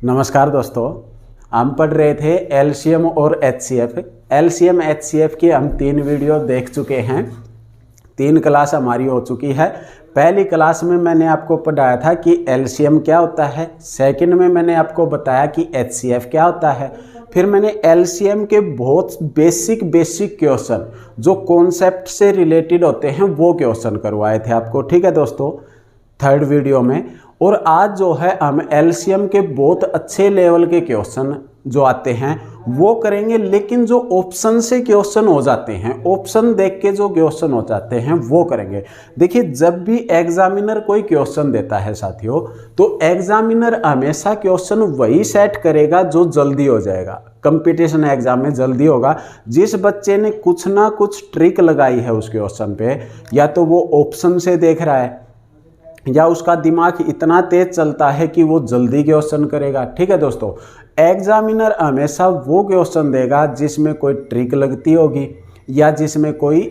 नमस्कार दोस्तों, हम पढ़ रहे थे एलसीएम और एचसीएफ। एलसीएम एचसीएफ की हम 3 वीडियो देख चुके हैं। 3 क्लास हमारी हो चुकी है। पहली क्लास में मैंने आपको पढ़ाया था कि एलसीएम क्या होता है। सेकंड में मैंने आपको बताया कि एचसीएफ क्या होता है। फिर मैंने एलसीएम के बहुत बेसिक क्वेश्चन जो कॉन्सेप्ट से रिलेटेड होते हैं वो क्वेश्चन करवाए थे आपको। ठीक है दोस्तों, 3rd वीडियो में। और आज जो है हम एलसीएम के बहुत अच्छे लेवल के क्वेश्चन जो आते हैं वो करेंगे, लेकिन जो ऑप्शन से क्वेश्चन हो जाते हैं, ऑप्शन देख के जो क्वेश्चन हो जाते हैं वो करेंगे। देखिए, जब भी एग्जामिनर कोई क्वेश्चन देता है साथियों, तो एग्जामिनर हमेशा क्वेश्चन वही सेट करेगा जो जल्दी हो जाएगा। कंपटीशन एग्जाम में जल्दी होगा। जिस बच्चे ने कुछ ना कुछ ट्रिक लगाई है उस क्वेश्चन पे, या तो वो ऑप्शन से देख रहा है या उसका दिमाग इतना तेज चलता है कि वो जल्दी क्वेश्चन करेगा। ठीक है दोस्तों, एग्जामिनर हमेशा वो क्वेश्चन देगा जिसमें कोई ट्रिक लगती होगी या जिसमें कोई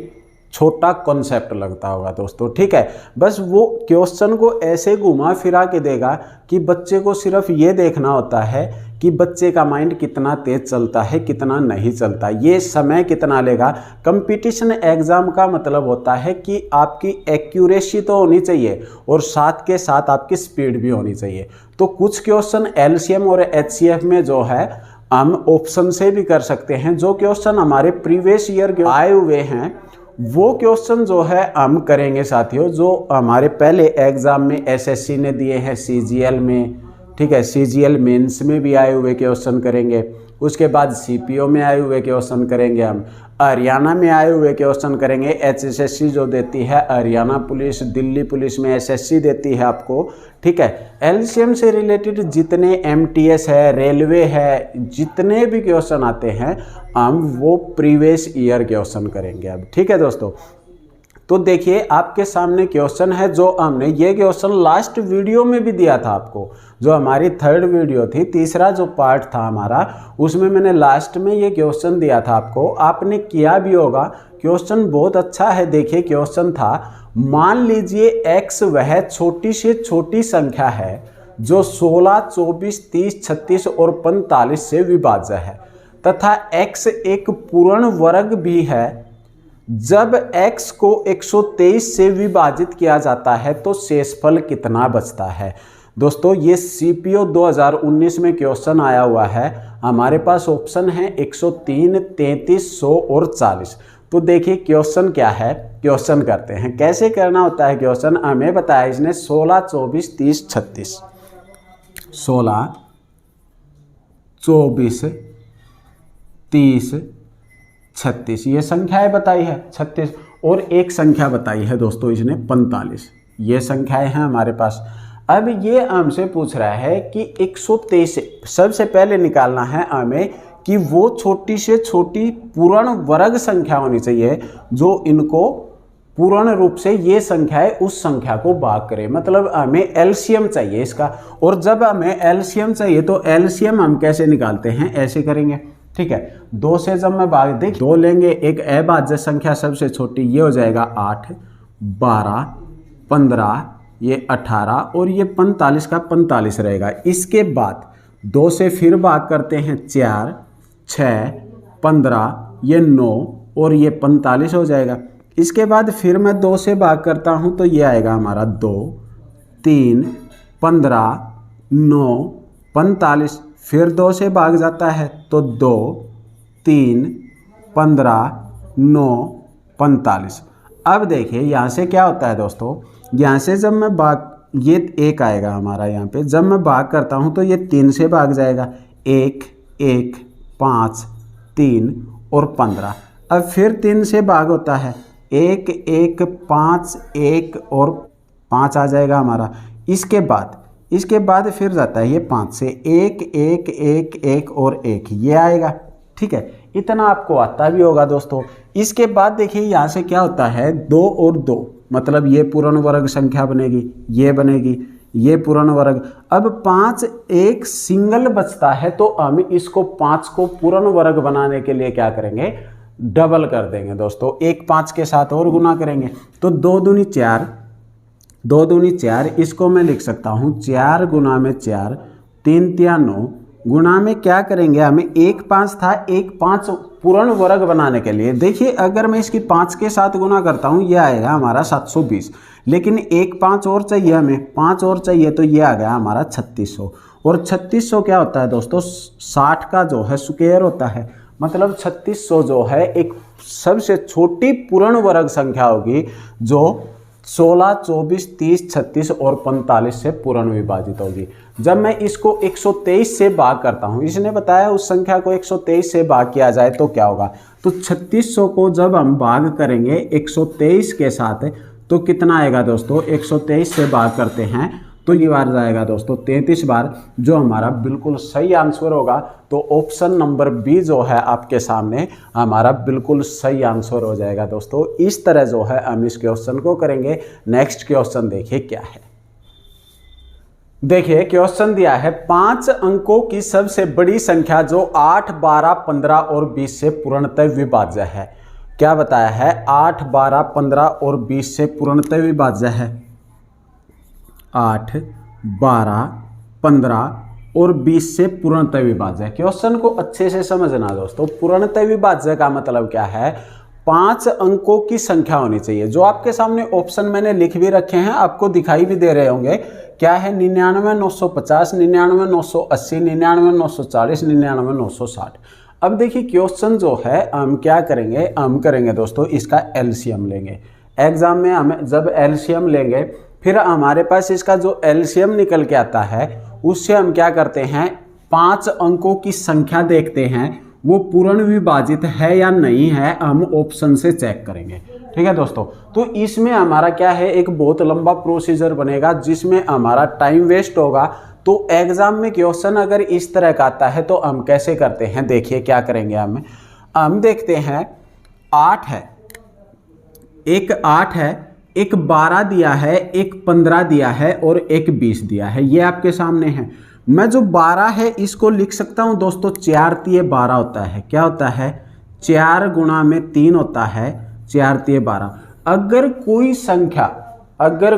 छोटा कॉन्सेप्ट लगता होगा दोस्तों। ठीक है, बस वो क्वेश्चन को ऐसे घुमा फिरा के देगा कि बच्चे को सिर्फ ये देखना होता है कि बच्चे का माइंड कितना तेज चलता है, कितना नहीं चलता, ये समय कितना लेगा। कंपटीशन एग्जाम का मतलब होता है कि आपकी एक्यूरेसी तो होनी चाहिए और साथ के साथ आपकी स्पीड भी होनी चाहिए। तो कुछ क्वेश्चन एलसीएम और एचसीएफ में जो है हम ऑप्शन से भी कर सकते हैं। जो क्वेश्चन हमारे प्रीवियस ईयर के आए हुए हैं वो क्वेश्चन जो है हम करेंगे साथियों, जो हमारे पहले एग्जाम में एसएससी ने दिए हैं, सीजीएल में, ठीक है, सीजीएल मेंस में भी आए हुए क्वेश्चन करेंगे। उसके बाद सीपीओ में आए हुए क्वेश्चन करेंगे, हम हरियाणा में आए हुए क्वेश्चन करेंगे। एचएसएससी जो देती है, हरियाणा पुलिस, दिल्ली पुलिस में एसएससी देती है आपको। ठीक है, एलसीएम से रिलेटेड जितने एमटीएस है, रेलवे है, जितने भी क्वेश्चन आते हैं हम वो प्रीवियस ईयर क्वेश्चन करेंगे अब। ठीक है दोस्तों, तो देखिए आपके सामने क्वेश्चन है जो हमने ये क्वेश्चन लास्ट वीडियो में भी दिया था आपको, जो हमारी 3rd वीडियो थी, तीसरा जो पार्ट था हमारा, उसमें मैंने लास्ट में ये क्वेश्चन दिया था आपको। आपने किया भी होगा, क्वेश्चन बहुत अच्छा है। देखिए क्वेश्चन था, मान लीजिए x वह छोटी से छोटी संख्या है जो 16, 24, 30, 36 और 45 से विभाज्य है, तथा x एक पूर्ण वर्ग भी है। जब x को 123 से विभाजित किया जाता है तो शेषफल कितना बचता है। दोस्तों ये सीपीओ 2019 में क्वेश्चन आया हुआ है। हमारे पास ऑप्शन है 103, 33, 100 और 40। तो देखिए क्वेश्चन क्या है, क्वेश्चन करते हैं। कैसे करना होता है क्वेश्चन हमें बताया इसने। 16, 24, 30, 36, 16, 24, 30, 36 ये संख्याएं बताई है, 36, और एक संख्या बताई है दोस्तों इसने 45। ये संख्याएं हैं हमारे पास। अब ये हमसे पूछ रहा है कि 123 सबसे पहले निकालना है हमें कि वो छोटी से छोटी पूर्ण वर्ग संख्या होनी चाहिए जो इनको पूर्ण रूप से ये संख्याएं उस संख्या को भाग करे। मतलब हमें एलसीएम चाहिए इसका। और जब हमें एलसीएम चाहिए तो एलसीएम हम कैसे निकालते हैं, ऐसे करेंगे। ठीक है, 2 से जब मैं भाग देख 2 लेंगे, एक अभाज्य संख्या सबसे छोटी, ये हो जाएगा 8, 12, 15, ये 18 और ये 45 का 45 रहेगा। इसके बाद 2 से फिर भाग करते हैं, 4, 6, 15, ये 9 और ये 45 हो जाएगा। इसके बाद फिर मैं 2 से भाग करता हूँ तो ये आएगा हमारा 2, 3, 15, 9, 45। फिर 2 से भाग जाता है तो 2, 3, 15, 9, 45। अब देखिए यहाँ से क्या होता है दोस्तों, यहाँ से जब मैं भाग, ये 1 आएगा हमारा यहाँ पे, जब मैं भाग करता हूँ तो ये 3 से भाग जाएगा, 1, 1, 5, 3 और 15। अब फिर 3 से भाग होता है, 1, 1, 5, 1 और 5 आ जाएगा हमारा। इसके बाद फिर जाता है ये 5 से 1, 1, 1, 1 और 1, ये आएगा। ठीक है, इतना आपको आता भी होगा दोस्तों। इसके बाद देखिए यहाँ से क्या होता है, 2 और 2, मतलब ये पूर्ण वर्ग संख्या बनेगी, ये बनेगी, ये पूर्ण वर्ग। अब 5 एक सिंगल बचता है तो हम इसको 5 को पूर्ण वर्ग बनाने के लिए क्या करेंगे, डबल कर देंगे दोस्तों। 1 5 के साथ और गुना करेंगे तो 2 दूनी 4, 2 दूनी 4, इसको मैं लिख सकता हूँ 4 गुना में 4 3 तिया 9 गुणा में क्या करेंगे हमें 1 5 था, 1 5 पूर्ण वर्ग बनाने के लिए। देखिए अगर मैं इसकी 5 के साथ गुना करता हूँ ये आएगा हमारा 720, लेकिन 1 5 और चाहिए, हमें 5 और चाहिए, तो ये आ गया हमारा 3600। और 3600 क्या होता है दोस्तों, 60 का जो है स्क्वायर होता है, मतलब 3600 जो है एक सबसे छोटी पूर्ण वर्ग संख्या होगी जो 16, 24, 30, 36 और 45 से पूर्ण विभाजित होगी। जब मैं इसको 123 से भाग करता हूँ, इसने बताया उस संख्या को 123 से भाग किया जाए तो क्या होगा, तो 3600 को जब हम भाग करेंगे 123 के साथ तो कितना आएगा दोस्तों, 123 से भाग करते हैं तो ये बार जाएगा दोस्तों 33 बार, जो हमारा बिल्कुल सही आंसर होगा। तो ऑप्शन नंबर बी जो है आपके सामने हमारा बिल्कुल सही आंसर हो जाएगा दोस्तों। इस तरह जो है हम इस क्वेश्चन को करेंगे। नेक्स्ट क्वेश्चन देखिए क्या है। देखिए क्वेश्चन दिया है 5 अंकों की सबसे बड़ी संख्या जो 8, 12, 15 और 20 से पूर्णतः विभाज्य है। क्या बताया है, 8, 12, 15 और 20 से पूर्णतः विभाज्य है। 8, 12, 15 और 20 से पूर्णतः विभाज्य है। क्वेश्चन को अच्छे से समझना दोस्तों। पूर्णतः विभाज्य का मतलब क्या है, 5 अंकों की संख्या होनी चाहिए। जो आपके सामने ऑप्शन मैंने लिख भी रखे हैं, आपको दिखाई भी दे रहे होंगे। क्या है, 99, 950, 99, 980, 99, 940, 99, 960। अब देखिए क्वेश्चन जो है हम क्या करेंगे, हम करेंगे दोस्तों इसका एलसीएम लेंगे। एग्जाम में हम जब एलसीएम लेंगे फिर हमारे पास इसका जो एलसीएम निकल के आता है उससे हम क्या करते हैं, 5 अंकों की संख्या देखते हैं वो पूर्ण विभाजित है या नहीं है, हम ऑप्शन से चेक करेंगे। ठीक है दोस्तों, तो इसमें हमारा क्या है, एक बहुत लंबा प्रोसीजर बनेगा जिसमें हमारा टाइम वेस्ट होगा। तो एग्जाम में क्वेश्चन अगर इस तरह का आता है तो हम कैसे करते हैं, देखिए क्या करेंगे। हम देखते हैं 8 है, एक 8 है, एक 12 दिया है, एक 15 दिया है और एक 20 दिया है। ये आपके सामने है। मैं जो 12 है इसको लिख सकता हूं दोस्तों, 4 तिये 12 होता है। क्या होता है, 4 गुणा में 3 होता है, 4 तिये 12। अगर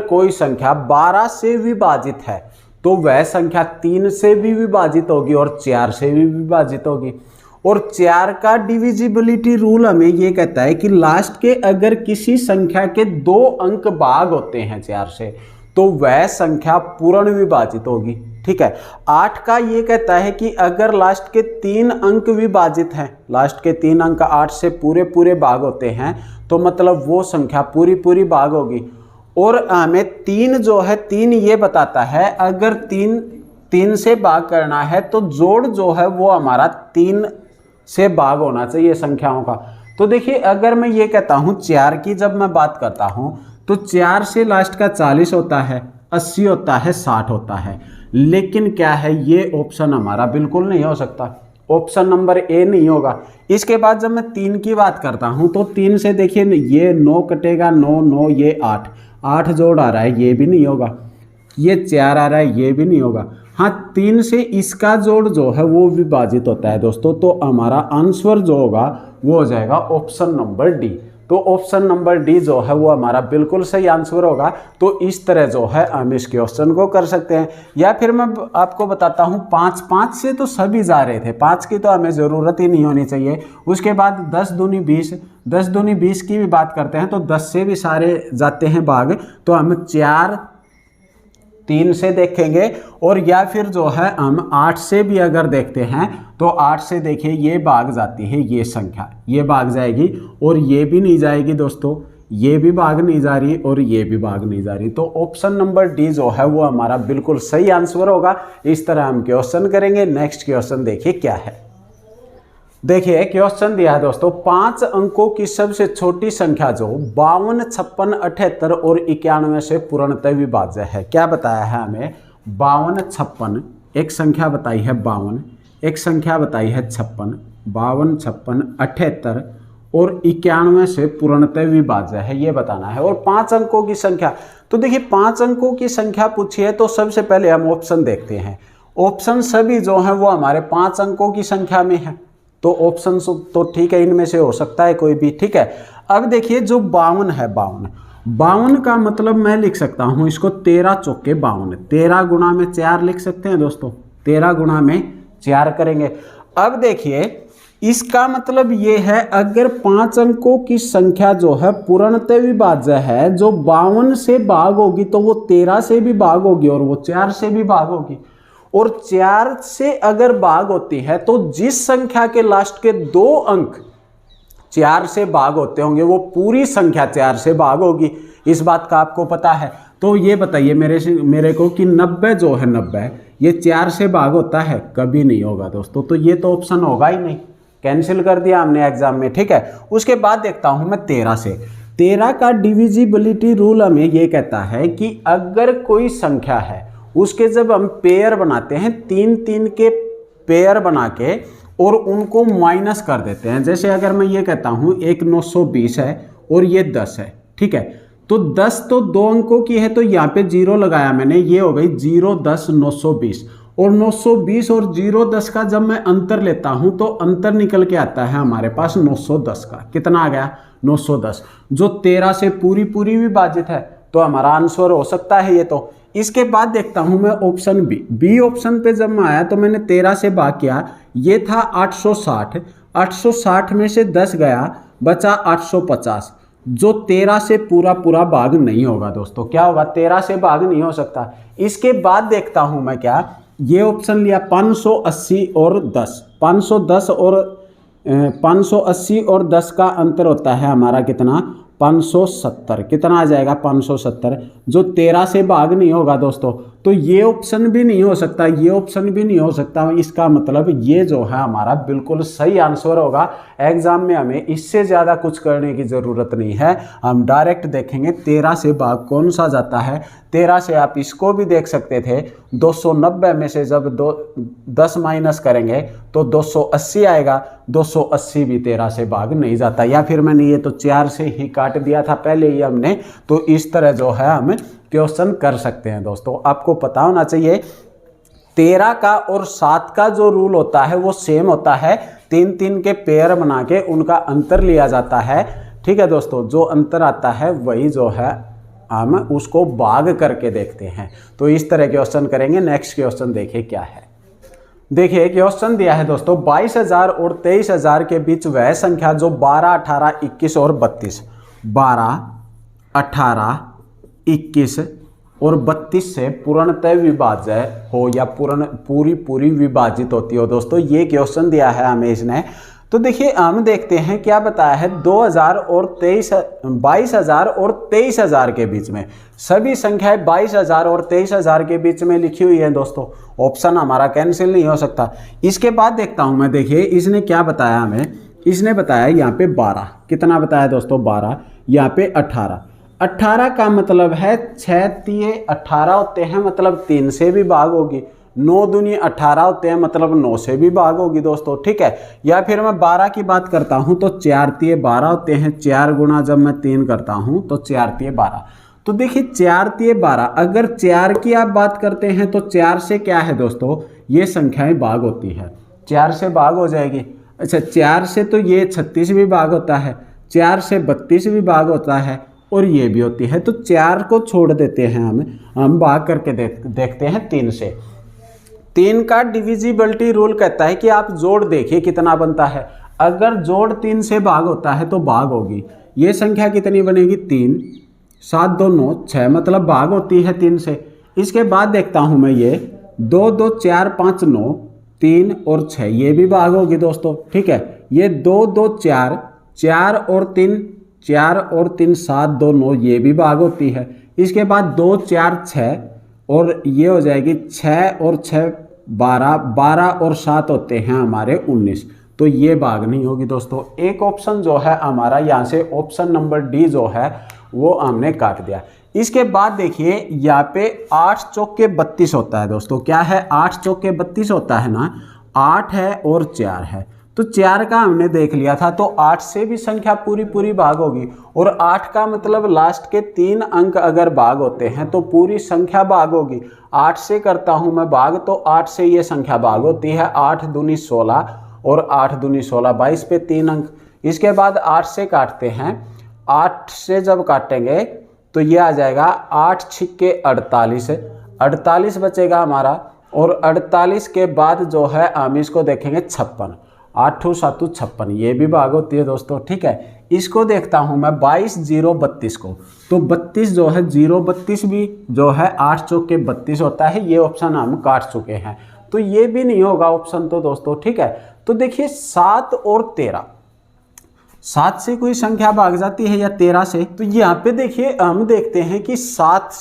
कोई संख्या 12 से विभाजित है तो वह संख्या 3 से भी विभाजित होगी और 4 से भी विभाजित होगी। और 4 का डिविजिबिलिटी रूल हमें ये कहता है कि लास्ट के अगर किसी संख्या के 2 अंक भाग होते हैं 4 से तो वह संख्या पूर्ण विभाजित होगी। ठीक है, 8 का ये कहता है कि अगर लास्ट के 3 अंक विभाजित हैं, लास्ट के 3 अंक 8 से पूरे पूरे भाग होते हैं तो मतलब वो संख्या पूरी पूरी भाग होगी। और हमें 3 जो है 3 ये बताता है अगर 3 से भाग करना है तो जोड़ जो है वो हमारा 3 से भाग होना चाहिए संख्याओं का। तो देखिए अगर मैं ये कहता हूँ 4 की जब मैं बात करता हूँ तो 4 से लास्ट का 40 होता है, 80 होता है, 60 होता है। लेकिन क्या है, ये ऑप्शन हमारा बिल्कुल नहीं हो सकता, ऑप्शन नंबर ए नहीं होगा। इसके बाद जब मैं 3 की बात करता हूँ तो 3 से देखिए ये 9 कटेगा, 9 9 ये 8 जोड़ आ रहा है, ये भी नहीं होगा। ये 4 आ रहा है, ये भी नहीं होगा। हाँ, 3 से इसका जोड़ जो है वो विभाजित होता है दोस्तों। तो हमारा आंसर जो होगा वो हो जाएगा ऑप्शन नंबर डी। तो ऑप्शन नंबर डी जो है वो हमारा बिल्कुल सही आंसर होगा। तो इस तरह जो है हम इस क्वेश्चन को कर सकते हैं। या फिर मैं आपको बताता हूँ 5 से तो सभी जा रहे थे, 5 की तो हमें ज़रूरत ही नहीं होनी चाहिए। उसके बाद 10 दूनी 20, 10 दूनी 20 की भी बात करते हैं तो 10 से भी सारे जाते हैं भाग। तो हम 4 3 से देखेंगे और या फिर जो है हम 8 से भी अगर देखते हैं तो 8 से देखिए ये भाग जाती है, ये संख्या ये भाग जाएगी और ये भी नहीं जाएगी दोस्तों, ये भी भाग नहीं जा रही और ये भी भाग नहीं जा रही। तो ऑप्शन नंबर डी जो है वो हमारा बिल्कुल सही आंसर होगा। इस तरह हम क्वेश्चन करेंगे। नेक्स्ट क्वेश्चन देखिए क्या है। देखिए क्वेश्चन दिया है दोस्तों, 5 अंकों की सबसे छोटी संख्या जो 52, 56, 78 और 91 से पूर्णतः विभाज्य है। क्या बताया है हमें, 52, 56, एक संख्या बताई है 52, एक संख्या बताई है 56, 52, 56, 78 और 91 से पूर्णतः विभाज्य है, ये बताना है। और 5 अंकों की संख्या, तो देखिए 5 अंकों की संख्या पूछी है तो सबसे पहले हम ऑप्शन देखते हैं। ऑप्शन सभी जो है वो हमारे 5 अंकों की संख्या में है। तो ऑप्शन तो ठीक है, इनमें से हो सकता है कोई भी। ठीक है, अब देखिए जो 52 है, 52 का मतलब मैं लिख सकता हूं इसको 13 चौके 52, 13 गुणा में 4 लिख सकते हैं दोस्तों। 13 गुणा में 4 करेंगे। अब देखिए इसका मतलब ये है, अगर 5 अंकों की संख्या जो है पूर्णतः विभाज्य है, जो 52 से भाग होगी तो वो 13 से भी भाग होगी और वो 4 से भी भाग होगी, और 4 से अगर भाग होती है तो जिस संख्या के लास्ट के 2 अंक 4 से भाग होते होंगे वो पूरी संख्या 4 से भाग होगी। इस बात का आपको पता है। तो ये बताइए मेरे को कि 90 जो है 90 ये 4 से भाग होता है? कभी नहीं होगा दोस्तों। तो ये तो ऑप्शन होगा ही नहीं, कैंसिल कर दिया हमने एग्जाम में, ठीक है। उसके बाद देखता हूं मैं 13 से। 13 का डिविजिबिलिटी रूल हमें ये कहता है कि अगर कोई संख्या है उसके जब हम पेयर बनाते हैं, 3-3 के पेयर बना के और उनको माइनस कर देते हैं, जैसे अगर मैं ये कहता हूं एक 920 है और ये 10 है, ठीक है, तो 10 तो 2 अंकों की है तो यहाँ पे 0 लगाया मैंने, ये हो गई 0 10 920, और 920 और 0 10 का जब मैं अंतर लेता हूं तो अंतर निकल के आता है हमारे पास 910 का। कितना आ गया? 910, जो 13 से पूरी विभाजित है, तो हमारा आंसर हो सकता है ये। तो इसके बाद देखता हूं मैं ऑप्शन बी ऑप्शन पे जब मैं आया तो मैंने 13 से भाग किया, ये था 860, 860 में से 10 गया, बचा 850, जो 13 से पूरा भाग नहीं होगा दोस्तों। क्या होगा? 13 से भाग नहीं हो सकता। इसके बाद देखता हूं मैं क्या, ये ऑप्शन लिया 580 और 10, 510 और 580 और 10 का अंतर होता है हमारा कितना? 570। कितना आ जाएगा? 570, जो 13 से भाग नहीं होगा दोस्तों। तो ये ऑप्शन भी नहीं हो सकता, ये ऑप्शन भी नहीं हो सकता। इसका मतलब ये जो है हमारा बिल्कुल सही आंसर होगा। एग्जाम में हमें इससे ज़्यादा कुछ करने की ज़रूरत नहीं है, हम डायरेक्ट देखेंगे 13 से भाग कौन सा जाता है। 13 से आप इसको भी देख सकते थे, 290 में से जब 10 माइनस करेंगे तो 280 आएगा, 280 भी 13 से भाग नहीं जाता। या फिर मैंने ये तो 4 से ही काट दिया था पहले ही हमने, तो इस तरह जो है हम क्वेश्चन कर सकते हैं दोस्तों। आपको पता होना चाहिए 13 का और 7 का जो रूल होता है वो सेम होता है, 3-3 के पेयर बना के उनका अंतर लिया जाता है, ठीक है दोस्तों। जो अंतर आता है वही जो है हम उसको भाग करके देखते हैं। तो इस तरह क्वेश्चन करेंगे। नेक्स्ट क्वेश्चन देखिए क्या है। देखिए क्वेश्चन दिया है दोस्तों, 22,000 और 23,000 के बीच वह संख्या जो 12, 18, 21 और 32, 12, 18, 21 और 32 से पूर्णतः विभाज्य हो या पूरी विभाजित होती हो दोस्तों। ये क्वेश्चन दिया है हमें इसने। तो देखिए हम देखते हैं क्या बताया है, 22,000 और 23,000 के बीच में सभी संख्याएं 22,000 और 23,000 के बीच में लिखी हुई है दोस्तों। ऑप्शन हमारा कैंसिल नहीं हो सकता। इसके बाद देखता हूं मैं, देखिए इसने क्या बताया हमें, इसने बताया यहाँ पे 12, कितना बताया दोस्तों? 12, यहाँ पे 18, 18 का मतलब है 6 तिये 18 होते हैं, मतलब 3 से भी भाग होगी, 9 दूनी 18 होते हैं, मतलब 9 से भी भाग होगी दोस्तों, ठीक है। या फिर मैं 12 की बात करता हूं तो 4 तिये 12 होते हैं, 4 गुना जब मैं 3 करता हूं तो 4 तिये 12। तो देखिए 4 तिये 12, अगर 4 की आप बात करते हैं तो 4 से क्या है दोस्तों, ये संख्याएं भाग होती है, 4 से भाग हो जाएगी। अच्छा 4 से तो ये 36 भी भाग होता है, 4 से 32 भी भाग होता है, और ये भी होती है। तो 4 को छोड़ देते हैं हम भाग करके देखते हैं 3 से। 3 का डिविजिबिलिटी रूल कहता है कि आप जोड़ देखिए कितना बनता है। अगर जोड़ 3 से भाग होता है तो भाग होगी, ये संख्या कितनी बनेगी? 3, 7 2 9 6, मतलब भाग होती है 3 से। इसके बाद देखता हूं मैं ये 2 2 4 5 9, 3 और 6, ये भी भाग होगी दोस्तों, ठीक है। ये 2 2 4, 4 और 3 4 और 3 7 2 9, ये भी भाग होती है। इसके बाद 2 4 6 और ये हो जाएगी 6 और 6 12, 12 और 7 होते हैं हमारे 19, तो ये भाग नहीं होगी दोस्तों। एक ऑप्शन जो है हमारा यहाँ से ऑप्शन नंबर डी जो है वो हमने काट दिया। इसके बाद देखिए यहाँ पे 8 चौके 32 होता है दोस्तों। क्या है? 8 चौके 32 होता है ना, 8 है और 4 है, तो 4 का हमने देख लिया था, तो 8 से भी संख्या पूरी भाग होगी, और 8 का मतलब लास्ट के 3 अंक अगर भाग होते हैं तो पूरी संख्या भाग होगी। 8 से करता हूं मैं भाग, तो 8 से ये संख्या भाग होती है, 8 दूनी 16 और 8 दूनी 16 22 पे 3 अंक। इसके बाद 8 से काटते हैं, 8 से जब काटेंगे तो ये आ जाएगा 8 छिक्के 48, 48 बचेगा हमारा, और 48 के बाद जो है हम इसको देखेंगे 56, 8 7 56, ये भी भाग होती है दोस्तों, ठीक है। इसको देखता हूँ मैं 22 0 32 को, तो 32 जो है 0 32 भी जो है 8 चौक के 32 होता है, ये ऑप्शन हम काट चुके हैं, तो ये भी नहीं होगा ऑप्शन तो दोस्तों, ठीक है। तो देखिए 7 और 13, 7 से कोई संख्या भाग जाती है या 13 से, तो यहाँ पे देखिए हम देखते हैं कि 7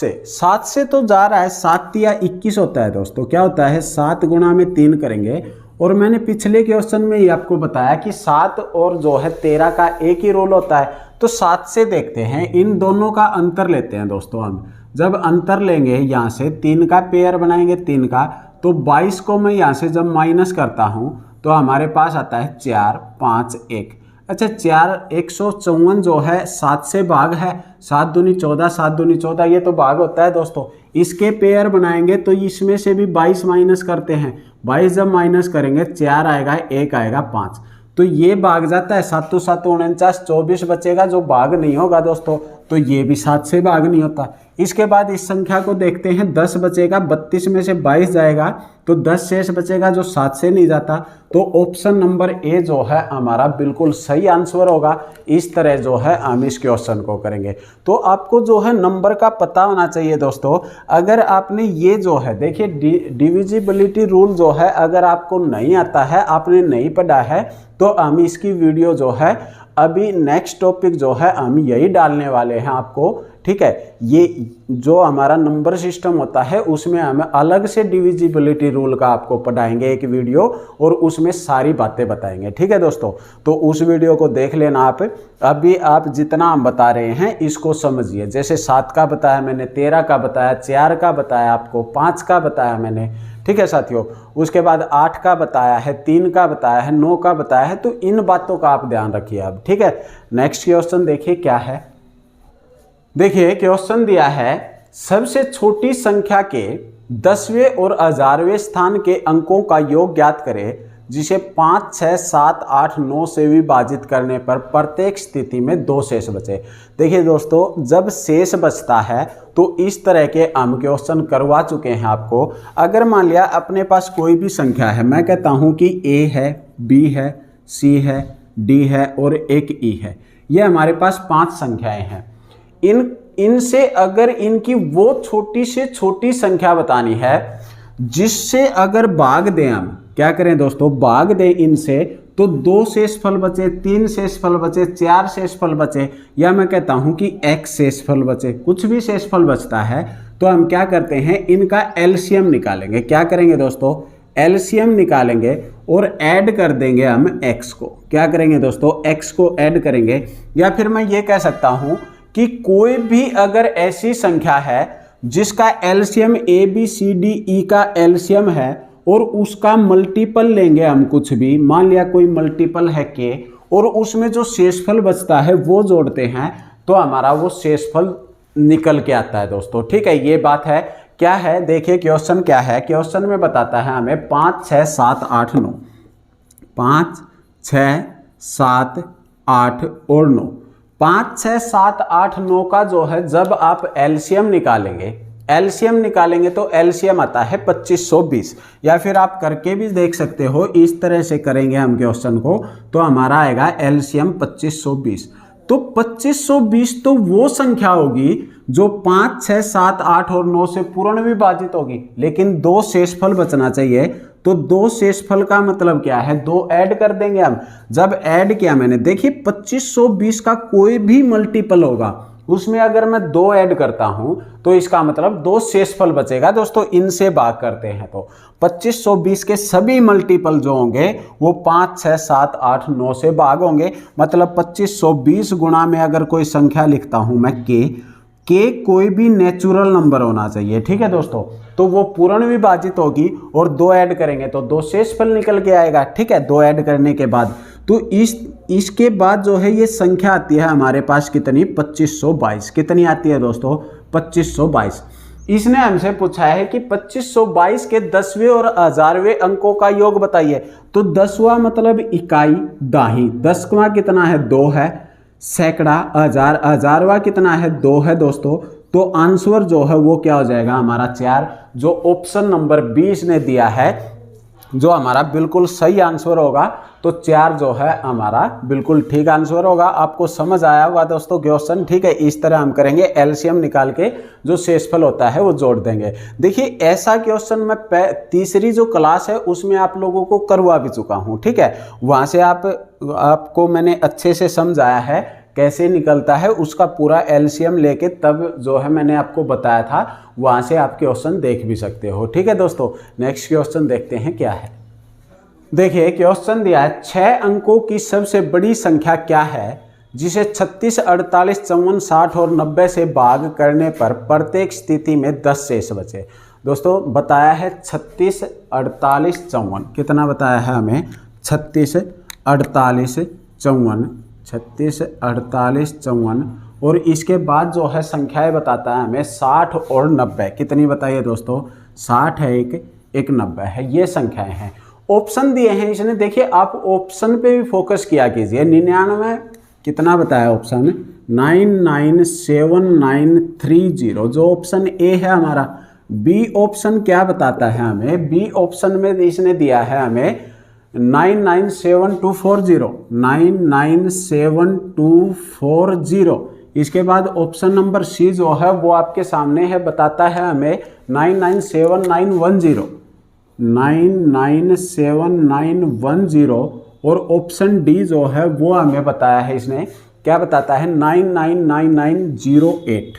से तो जा रहा है, 7 या 21 होता है दोस्तों, क्या होता है 7 गुणा में 3 करेंगे, और मैंने पिछले क्वेश्चन में ही आपको बताया कि 7 और जो है 13 का एक ही रोल होता है। तो 7 से देखते हैं, इन दोनों का अंतर लेते हैं दोस्तों हम। जब अंतर लेंगे यहाँ से 3 का पेयर बनाएंगे 3 का, तो 22 को मैं यहाँ से जब माइनस करता हूँ तो हमारे पास आता है 4 5 1। अच्छा 4 154 जो है 7 से भाग है, 7 दूनी 14, 7 दूनी 14, ये तो भाग होता है दोस्तों। इसके पेयर बनाएंगे तो इसमें से भी 22 माइनस करते हैं, 22 जब माइनस करेंगे 4 आएगा, 1 आएगा 5, तो ये भाग जाता है। 7 7 49, 24 बचेगा जो भाग नहीं होगा दोस्तों, तो ये भी 7 से भाग नहीं होता। इसके बाद इस संख्या को देखते हैं, 10 बचेगा, 32 में से 22 जाएगा तो 10 शेष बचेगा जो 7 से नहीं जाता, तो ऑप्शन नंबर ए जो है हमारा बिल्कुल सही आंसर होगा। इस तरह जो है हम इस क्वेश्चन को करेंगे। तो आपको जो है नंबर का पता होना चाहिए दोस्तों। अगर आपने ये जो है देखिए डिविजिबिलिटी रूल जो है अगर आपको नहीं आता है, आपने नहीं पढ़ा है, तो हम इसकी वीडियो जो है अभी नेक्स्ट टॉपिक जो है हम यही डालने वाले हैं आपको, ठीक है। ये जो हमारा नंबर सिस्टम होता है उसमें हम अलग से डिविजिबिलिटी रूल का आपको पढ़ाएंगे एक वीडियो, और उसमें सारी बातें बताएंगे, ठीक है दोस्तों। तो उस वीडियो को देख लेना आप। अभी आप जितना हम बता रहे हैं इसको समझिए, जैसे 7 का बताया मैंने, 13 का बताया, 4 का बताया आपको, 5 का बताया मैंने, ठीक है साथियों। उसके बाद 8 का बताया है, 3 का बताया है, 9 का बताया है, तो इन बातों का आप ध्यान रखिए अब, ठीक है। नेक्स्ट क्वेश्चन देखिए क्या है। देखिए क्वेश्चन दिया है, सबसे छोटी संख्या के 10वें और 1000वें स्थान के अंकों का योग ज्ञात करें जिसे 5 6 7 8 9 से विभाजित करने पर प्रत्येक स्थिति में 2 शेष बचे। देखिए दोस्तों, जब शेष बचता है तो इस तरह के हम क्वेश्चन करवा चुके हैं आपको। अगर मान लिया अपने पास कोई भी संख्या है, मैं कहता हूं कि ए है, बी है, सी है, डी है और एक ई है, ये हमारे पास 5 संख्याएं हैं। इनसे अगर इनकी वो छोटी से छोटी संख्या बतानी है जिससे अगर भाग दें, हम क्या करें दोस्तों, भाग दें इनसे, तो 2 शेषफल बचे, 3 शेषफल बचे, 4 शेषफल बचे, या मैं कहता हूं कि x शेषफल बचे, कुछ भी शेषफल बचता है तो हम क्या करते हैं, इनका एलसीएम निकालेंगे। क्या करेंगे दोस्तों, एलसीएम निकालेंगे और ऐड कर देंगे हम x को। क्या करेंगे दोस्तों, x को ऐड करेंगे। या फिर मैं ये कह सकता हूं कि कोई भी अगर ऐसी संख्या है जिसका LCM A B C D E का एलसीएम है और उसका मल्टीपल लेंगे हम, कुछ भी मान लिया कोई मल्टीपल है के, और उसमें जो शेषफल बचता है वो जोड़ते हैं, तो हमारा वो शेषफल निकल के आता है दोस्तों, ठीक है। ये बात है। क्या है देखिए क्वेश्चन क्या है, क्वेश्चन में बताता है हमें 5 6 7 8 9, 5 6 7 8 और 9, 5 6 7 8 9 का जो है जब आप एलसीएम निकालेंगे तो एलसीएम आता है 2520। या फिर आप करके भी देख सकते हो, इस तरह से करेंगे हम क्वेश्चन को, तो हमारा आएगा एलसीएम 2520। तो 2520 तो वो संख्या होगी जो 5 6 7 8 और 9 से पूर्ण विभाजित होगी, लेकिन 2 शेषफल बचना चाहिए। तो 2 शेषफल का मतलब क्या है, 2 ऐड कर देंगे हम। जब ऐड किया मैंने, देखिए 2520 का कोई भी मल्टीपल होगा, उसमें अगर मैं 2 ऐड करता हूं तो इसका मतलब 2 शेषफल बचेगा दोस्तों। इनसे भाग करते हैं तो 2520 के सभी मल्टीपल जो होंगे वो 5 6 7 8 9 से भाग होंगे। मतलब 2520 गुणा में अगर कोई संख्या लिखता हूं मैं के कोई भी नेचुरल नंबर होना चाहिए, ठीक है दोस्तों। तो वो पूर्ण विभाजित होगी और 2 ऐड करेंगे तो 2 शेषफल निकल के आएगा, ठीक है। 2 ऐड करने के बाद तो इसके बाद जो है ये संख्या आती है हमारे पास कितनी, 2522। कितनी आती है दोस्तों, 2522। इसने हमसे पूछा है कि 2522 के 10वें और 1000वें अंकों का योग बताइए। तो 10वां मतलब इकाई, दाही, 10वां कितना है, 2 है, सैकड़ा, हजार, 1000वां कितना है, 2 है दोस्तों। तो आंसर जो है वो क्या हो जाएगा हमारा 4। जो ऑप्शन नंबर 20 ने दिया है जो हमारा बिल्कुल सही आंसर होगा, तो 4 जो है हमारा बिल्कुल ठीक आंसर होगा। आपको समझ आया होगा दोस्तों क्वेश्चन, ठीक है। इस तरह हम करेंगे, एलसीएम निकाल के जो शेषफल होता है वो जोड़ देंगे। देखिए ऐसा क्वेश्चन मैं तीसरी जो क्लास है उसमें आप लोगों को करवा भी चुका हूँ, ठीक है। वहाँ से आपको मैंने अच्छे से समझाया है कैसे निकलता है, उसका पूरा एलसीएम लेके तब जो है मैंने आपको बताया था। वहाँ से आप क्वेश्चन देख भी सकते हो, ठीक है दोस्तों। नेक्स्ट क्वेश्चन देखते हैं क्या है। देखिए क्वेश्चन दिया है 6 अंकों की सबसे बड़ी संख्या क्या है जिसे 36, 48, 54, 60 और 90 से भाग करने पर प्रत्येक स्थिति में 10 शेष बचे। दोस्तों बताया है 36, 48, 54, कितना बताया है हमें 36, 48, 54, 36, 48, 54 और इसके बाद जो है संख्याएं बताता है हमें 60 और 90। कितनी बताइए दोस्तों, 60 है एक 90 है, ये संख्याएं हैं। ऑप्शन दिए हैं इसने, देखिए आप ऑप्शन पे भी फोकस किया कीजिए। 99 कितना बताया ऑप्शन, 997930, जो ऑप्शन ए है हमारा। बी ऑप्शन क्या बताता है हमें, बी ऑप्शन में इसने दिया है हमें 997240, 997240। इसके बाद ऑप्शन नंबर सी जो है वो आपके सामने है, बताता है हमें 997910, 997910। और ऑप्शन डी जो है वो हमें बताया है इसने, क्या बताता है 999908,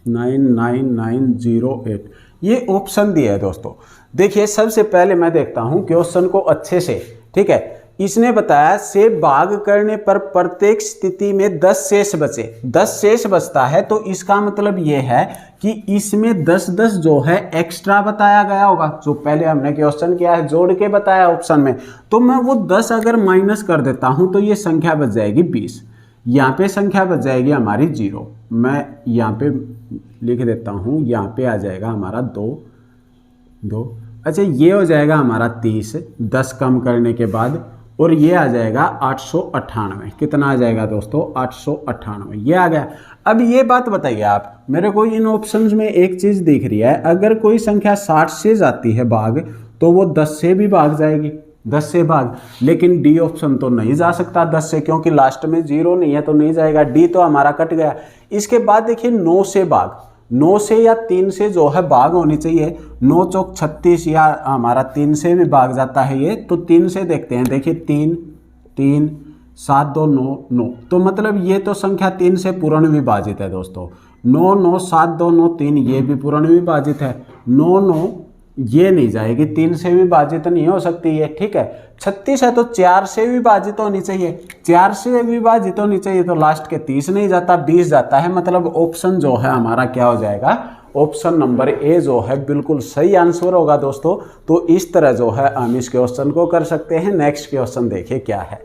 99908। ये ऑप्शन दिया है दोस्तों। देखिए सबसे पहले मैं देखता हूं क्वेश्चन को अच्छे से, ठीक है। इसने बताया से भाग करने पर प्रत्येक स्थिति में 10 शेष बचे, 10 शेष बचता है, तो इसका मतलब ये है कि इसमें 10-10 जो है एक्स्ट्रा बताया गया होगा। जो पहले हमने क्वेश्चन किया है जोड़ के बताया ऑप्शन में, तो मैं वो 10 अगर माइनस कर देता हूं तो ये संख्या बच जाएगी 20। यहाँ पे संख्या बच जाएगी हमारी 0। मैं यहाँ पे लिख देता हूँ, यहाँ पे आ जाएगा हमारा 2। अच्छा ये हो जाएगा हमारा 30, 10 कम करने के बाद, और ये आ जाएगा 898। कितना आ जाएगा दोस्तों, 898, ये आ गया। अब ये बात बताइए आप मेरे को, इन ऑप्शंस में एक चीज़ दिख रही है, अगर कोई संख्या 60 से जाती है भाग तो वो 10 से भी भाग जाएगी, 10 से भाग। लेकिन डी ऑप्शन तो नहीं जा सकता 10 से, क्योंकि लास्ट में 0 नहीं है तो नहीं जाएगा, डी तो हमारा कट गया। इसके बाद देखिए 9 से भाग, 9 से या 3 से जो है भाग होनी चाहिए। 9 चौक 36, या हमारा 3 से भी भाग जाता है ये, तो 3 से देखते हैं। देखिए 3, 7 2 9 9, तो मतलब ये तो संख्या 3 से पूर्ण विभाजित है दोस्तों। 9 9 7 2 9 3, ये भी पूर्ण विभाजित है। 9 9 ये नहीं जाएगी, 3 से विभाजित नहीं हो सकती ये, ठीक है। 36 है तो 4 से विभाजित होनी चाहिए, 4 से विभाजित होनी चाहिए, तो लास्ट के 30 नहीं जाता, 20 जाता है। मतलब ऑप्शन जो है हमारा क्या हो जाएगा, ऑप्शन नंबर ए जो है बिल्कुल सही आंसर होगा दोस्तों। तो इस तरह जो है हम इस क्वेश्चन को कर सकते हैं। नेक्स्ट क्वेश्चन देखिए क्या है।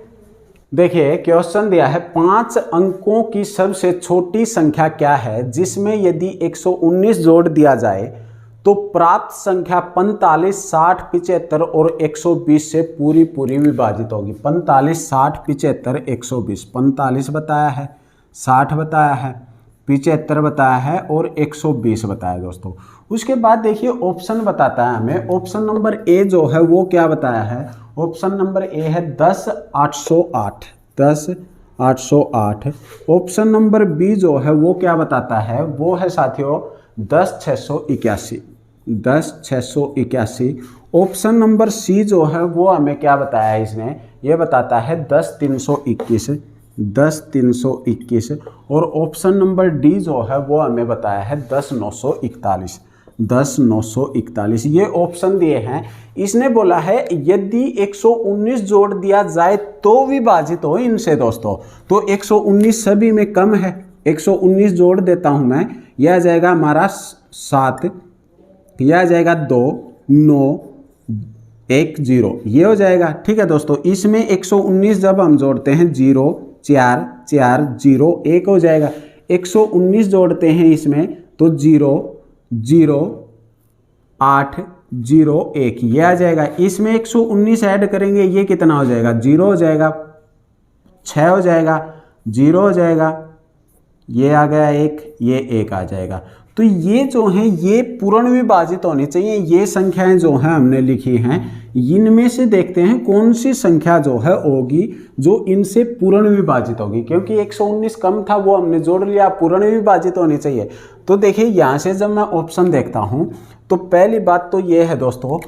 देखिए क्वेश्चन दिया है 5 अंकों की सबसे छोटी संख्या क्या है जिसमें यदि 119 जोड़ दिया जाए तो प्राप्त संख्या 45, 60, 75 और 120 से पूरी विभाजित होगी। 45, 60, 75, 120। 45 बताया है, 60 बताया है, 75 बताया है और 120 बताया दोस्तों। उसके बाद देखिए ऑप्शन बताता है हमें, ऑप्शन नंबर ए जो है वो क्या बताया है, ऑप्शन नंबर ए है 10 808, 10 808। ऑप्शन नंबर बी जो है वो क्या बताता है, वो है साथियों 10 681, 10 681। ऑप्शन नंबर सी जो है वो हमें क्या बताया है इसने, ये बताता है 10 321, 10 321। और ऑप्शन नंबर डी जो है वो हमें बताया है 10 941, 10 941। ये ऑप्शन दिए हैं। इसने बोला है यदि 119 जोड़ दिया जाए तो विभाजित हो इनसे दोस्तों। तो 119 सभी में कम है, 119 जोड़ देता हूं मैं, यह आ जाएगा हमारा 7, यह आ जाएगा 2 9 1 0, ये हो जाएगा। ठीक है दोस्तों, इसमें 119 जब हम जोड़ते हैं 0 4 4 0 1 हो जाएगा। 119 जोड़ते हैं इसमें तो 0 0 8 0 1, ये आ जाएगा। इसमें 119 ऐड करेंगे, ये कितना हो जाएगा, 0 हो जाएगा, 6 हो जाएगा, 0 हो जाएगा, ये आ गया एक, ये एक आ जाएगा। तो ये जो है ये पूर्ण विभाजित होनी चाहिए। ये संख्याएं जो हैं हमने लिखी हैं, इनमें से देखते हैं कौन सी संख्या जो है होगी जो इनसे पूर्ण विभाजित होगी, क्योंकि 119 कम था वो हमने जोड़ लिया, पूर्ण विभाजित होनी चाहिए। तो देखिए यहाँ से जब मैं ऑप्शन देखता हूँ तो पहली बात तो ये है दोस्तों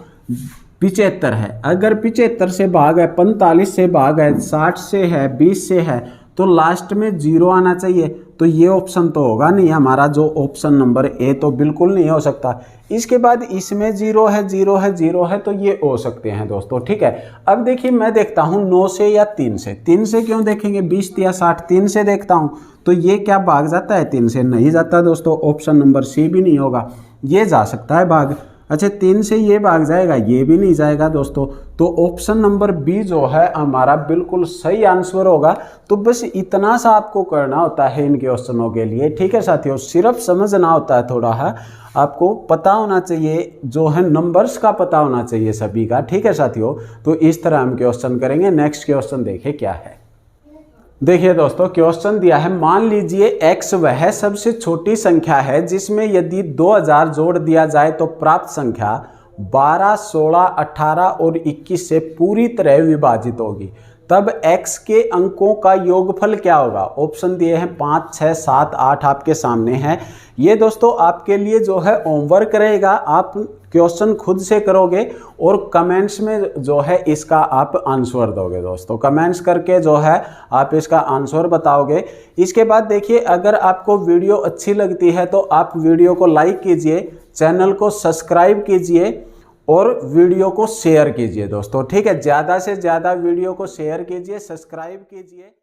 75 है। अगर 75 से भाग है, 45 से भाग है, 60 से है, 20 से है, तो लास्ट में 0 आना चाहिए। तो ये ऑप्शन तो होगा नहीं हमारा, जो ऑप्शन नंबर ए तो बिल्कुल नहीं हो सकता। इसके बाद इसमें 0 है, 0 है, 0 है, तो ये हो सकते हैं दोस्तों, ठीक है। अब देखिए मैं देखता हूँ 9 से या 3 से। 3 से क्यों देखेंगे, 20 या 60, 3 से देखता हूँ तो ये क्या भाग जाता है, 3 से नहीं जाता दोस्तों। ऑप्शन नंबर सी भी नहीं होगा, ये जा सकता है भाग। अच्छा 3 से ये भाग जाएगा, ये भी नहीं जाएगा दोस्तों। तो ऑप्शन नंबर बी जो है हमारा बिल्कुल सही आंसर होगा। तो बस इतना सा आपको करना होता है इन क्वेश्चनों के लिए, ठीक है साथियों। सिर्फ समझना होता है थोड़ा है, आपको पता होना चाहिए जो है नंबर्स का पता होना चाहिए सभी का, ठीक है साथियों। तो इस तरह हम क्वेश्चन करेंगे। नेक्स्ट क्वेश्चन देखिए क्या है। देखिए दोस्तों क्वेश्चन दिया है, मान लीजिए x वह सबसे छोटी संख्या है जिसमें यदि 2000 जोड़ दिया जाए तो प्राप्त संख्या 12, 16, 18 और 21 से पूरी तरह विभाजित होगी। तब x के अंकों का योगफल क्या होगा। ऑप्शन दिए हैं 5, 6, 7, 8 आपके सामने है। ये दोस्तों आपके लिए जो है होमवर्क रहेगा, आप क्वेश्चन खुद से करोगे और कमेंट्स में जो है इसका आप आंसर दोगे दोस्तों। कमेंट्स करके जो है आप इसका आंसर बताओगे। इसके बाद देखिए अगर आपको वीडियो अच्छी लगती है तो आप वीडियो को लाइक कीजिए, चैनल को सब्सक्राइब कीजिए और वीडियो को शेयर कीजिए दोस्तों, ठीक है। ज़्यादा से ज़्यादा वीडियो को शेयर कीजिए, सब्सक्राइब कीजिए।